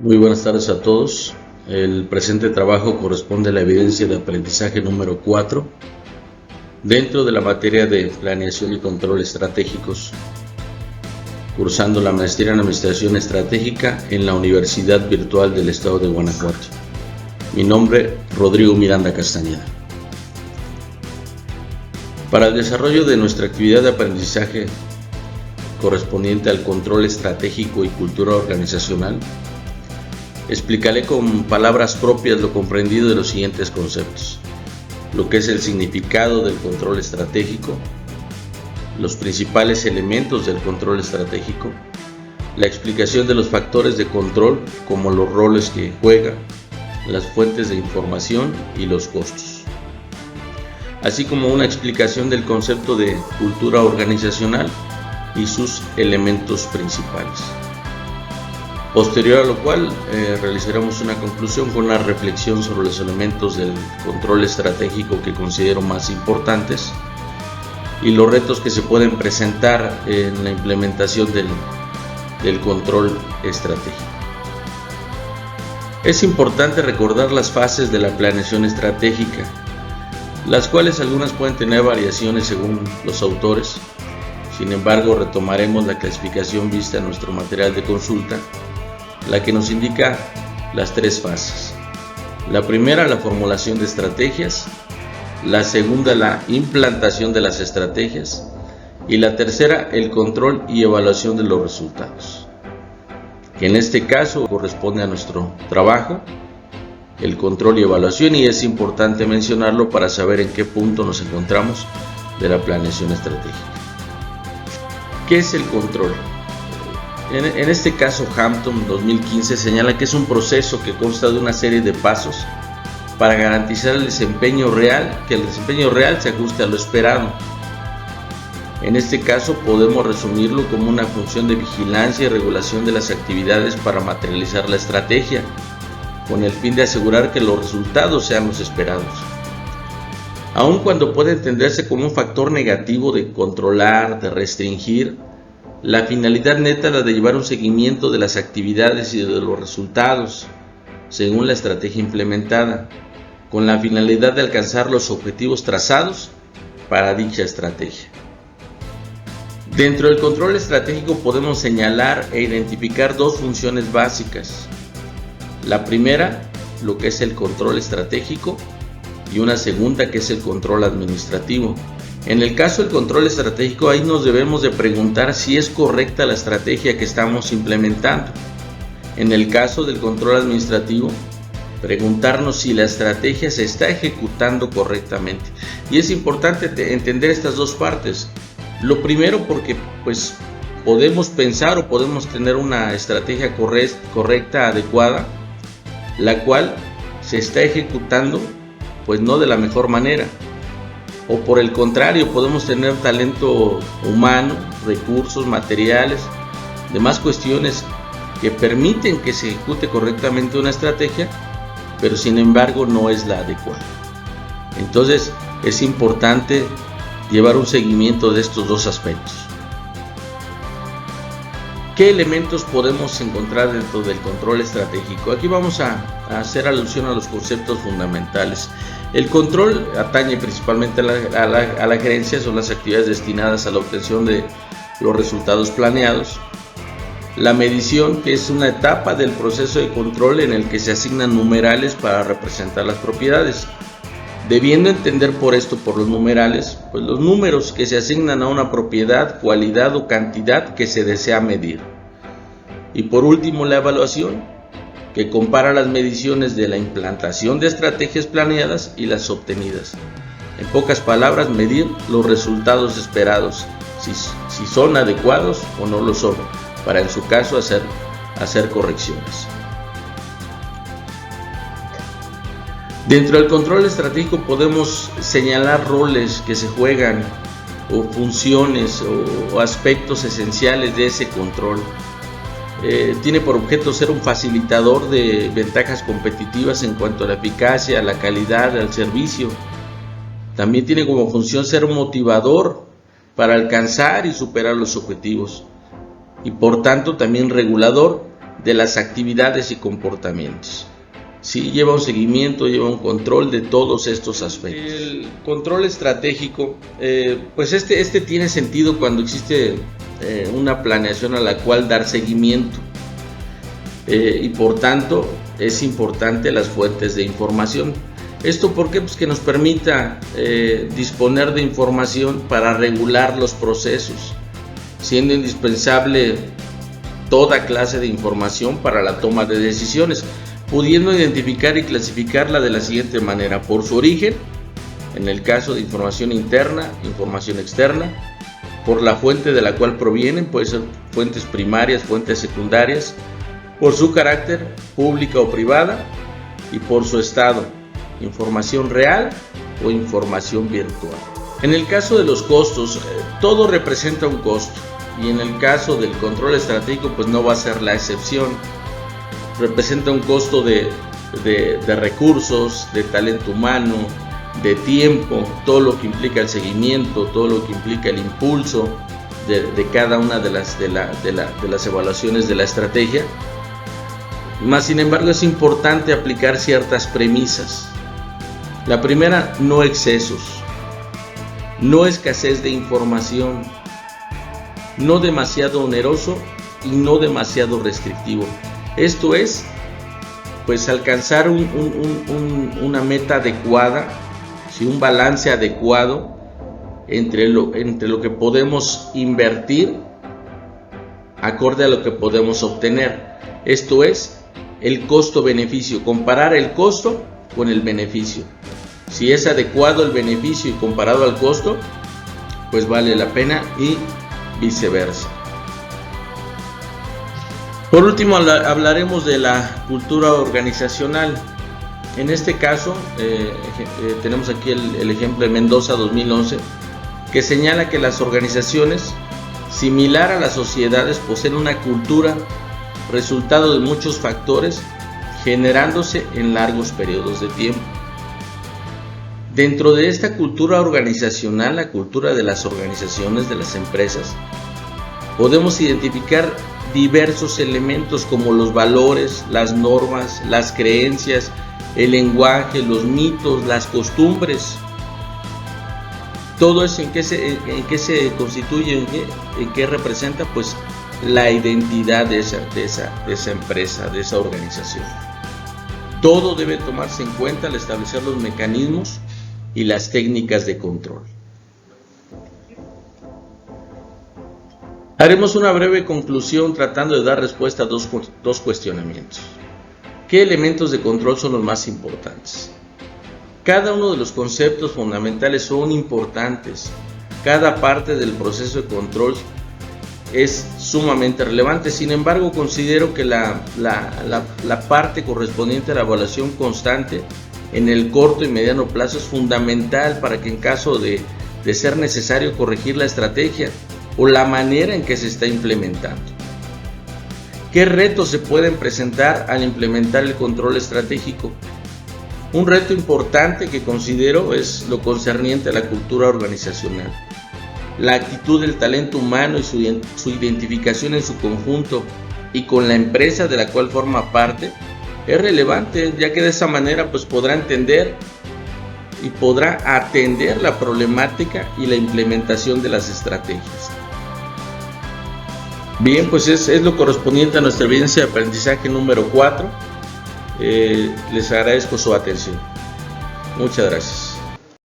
Muy buenas tardes a todos. El presente trabajo corresponde a la evidencia de aprendizaje número 4 dentro de la materia de planeación y control estratégicos, cursando la maestría en Administración Estratégica en la Universidad Virtual del Estado de Guanajuato. Mi nombre, Rodrigo Miranda Castañeda. Para el desarrollo de nuestra actividad de aprendizaje correspondiente al control estratégico y cultura organizacional, explicaré con palabras propias lo comprendido de los siguientes conceptos: lo que es el significado del control estratégico, los principales elementos del control estratégico, la explicación de los factores de control como los roles que juega, las fuentes de información y los costos, así como una explicación del concepto de cultura organizacional y sus elementos principales. Posterior a lo cual realizaremos una conclusión con una reflexión sobre los elementos del control estratégico que considero más importantes y los retos que se pueden presentar en la implementación del control estratégico. Es importante recordar las fases de la planeación estratégica, las cuales algunas pueden tener variaciones según los autores. Sin embargo, retomaremos la clasificación vista en nuestro material de consulta, la que nos indica las tres fases. La primera, la formulación de estrategias; la segunda, la implantación de las estrategias; y la tercera, el control y evaluación de los resultados, que en este caso corresponde a nuestro trabajo, el control y evaluación, y es importante mencionarlo para saber en qué punto nos encontramos de la planeación estratégica. ¿Qué es el control? En este caso, Hampton 2015 señala que es un proceso que consta de una serie de pasos para garantizar el desempeño real, que el desempeño real se ajuste a lo esperado. En este caso podemos resumirlo como una función de vigilancia y regulación de las actividades para materializar la estrategia, con el fin de asegurar que los resultados sean los esperados. Aun cuando puede entenderse como un factor negativo de controlar, de restringir, la finalidad neta es la de llevar un seguimiento de las actividades y de los resultados según la estrategia implementada, con la finalidad de alcanzar los objetivos trazados para dicha estrategia. Dentro del control estratégico podemos señalar e identificar dos funciones básicas. La primera, lo que es el control estratégico, y una segunda, que es el control administrativo. En el caso del control estratégico, ahí nos debemos de preguntar si es correcta la estrategia que estamos implementando. En el caso del control administrativo, preguntarnos si la estrategia se está ejecutando correctamente. Y es importante entender estas dos partes. Lo primero, porque podemos pensar o podemos tener una estrategia correcta, adecuada, la cual se está ejecutando no de la mejor manera. O por el contrario, podemos tener talento humano, recursos, materiales, demás cuestiones que permiten que se ejecute correctamente una estrategia, pero sin embargo no es la adecuada. Entonces es importante llevar un seguimiento de estos dos aspectos. ¿Qué elementos podemos encontrar dentro del control estratégico? Aquí vamos a hacer alusión a los conceptos fundamentales. El control atañe principalmente a la gerencia, son las actividades destinadas a la obtención de los resultados planeados. La medición, que es una etapa del proceso de control en el que se asignan numerales para representar las propiedades. Debiendo entender por los numerales, los números que se asignan a una propiedad, cualidad o cantidad que se desea medir. Y por último, la evaluación, que compara las mediciones de la implantación de estrategias planeadas y las obtenidas. En pocas palabras, medir los resultados esperados, si son adecuados o no lo son, para en su caso hacer correcciones. Dentro del control estratégico podemos señalar roles que se juegan, o funciones o aspectos esenciales de ese control. Tiene por objeto ser un facilitador de ventajas competitivas en cuanto a la eficacia, a la calidad, al servicio. También tiene como función ser un motivador para alcanzar y superar los objetivos, y por tanto también regulador de las actividades y comportamientos. Sí, lleva un seguimiento, lleva un control de todos estos aspectos. El control estratégico, pues este tiene sentido cuando existe una planeación a la cual dar seguimiento, y por tanto es importante las fuentes de información. ¿Esto por qué? Pues que nos permita disponer de información para regular los procesos, siendo indispensable toda clase de información para la toma de decisiones, pudiendo identificar y clasificarla de la siguiente manera: por su origen, en el caso de información interna, información externa; por la fuente de la cual provienen, puede ser fuentes primarias, fuentes secundarias; por su carácter, pública o privada; y por su estado, información real o información virtual. En el caso de los costos, todo representa un costo, y en el caso del control estratégico pues no va a ser la excepción. Representa un costo de recursos, de talento humano, de tiempo, todo lo que implica el seguimiento, todo lo que implica el impulso de cada una de las evaluaciones de la estrategia. Más sin embargo, es importante aplicar ciertas premisas. La primera, no excesos, no escasez de información, no demasiado oneroso y no demasiado restrictivo. Esto es, pues, alcanzar una meta adecuada, ¿sí? Un balance adecuado entre lo que podemos invertir acorde a lo que podemos obtener. Esto es, el costo-beneficio, comparar el costo con el beneficio. Si es adecuado el beneficio y comparado al costo, pues vale la pena, y viceversa. Por último, hablaremos de la cultura organizacional. En este caso, tenemos aquí el ejemplo de Mendoza 2011, que señala que las organizaciones, similar a las sociedades, poseen una cultura resultado de muchos factores generándose en largos periodos de tiempo. Dentro de esta cultura organizacional, la cultura de las organizaciones, de las empresas, podemos identificar diversos elementos como los valores, las normas, las creencias, el lenguaje, los mitos, las costumbres. Todo eso en qué se constituye, en qué representa, pues la identidad de esa empresa, de esa organización. Todo debe tomarse en cuenta al establecer los mecanismos y las técnicas de control. Haremos una breve conclusión tratando de dar respuesta a dos cuestionamientos. ¿Qué elementos de control son los más importantes? Cada uno de los conceptos fundamentales son importantes. Cada parte del proceso de control es sumamente relevante. Sin embargo, considero que la parte correspondiente a la evaluación constante en el corto y mediano plazo es fundamental para que, en caso de ser necesario corregir la estrategia o la manera en que se está implementando. ¿Qué retos se pueden presentar al implementar el control estratégico? Un reto importante que considero es lo concerniente a la cultura organizacional. La actitud del talento humano y su identificación en su conjunto y con la empresa de la cual forma parte es relevante, ya que de esa manera pues podrá entender y podrá atender la problemática y la implementación de las estrategias. Bien, pues es lo correspondiente a nuestra evidencia de aprendizaje número 4. Les agradezco su atención. Muchas gracias.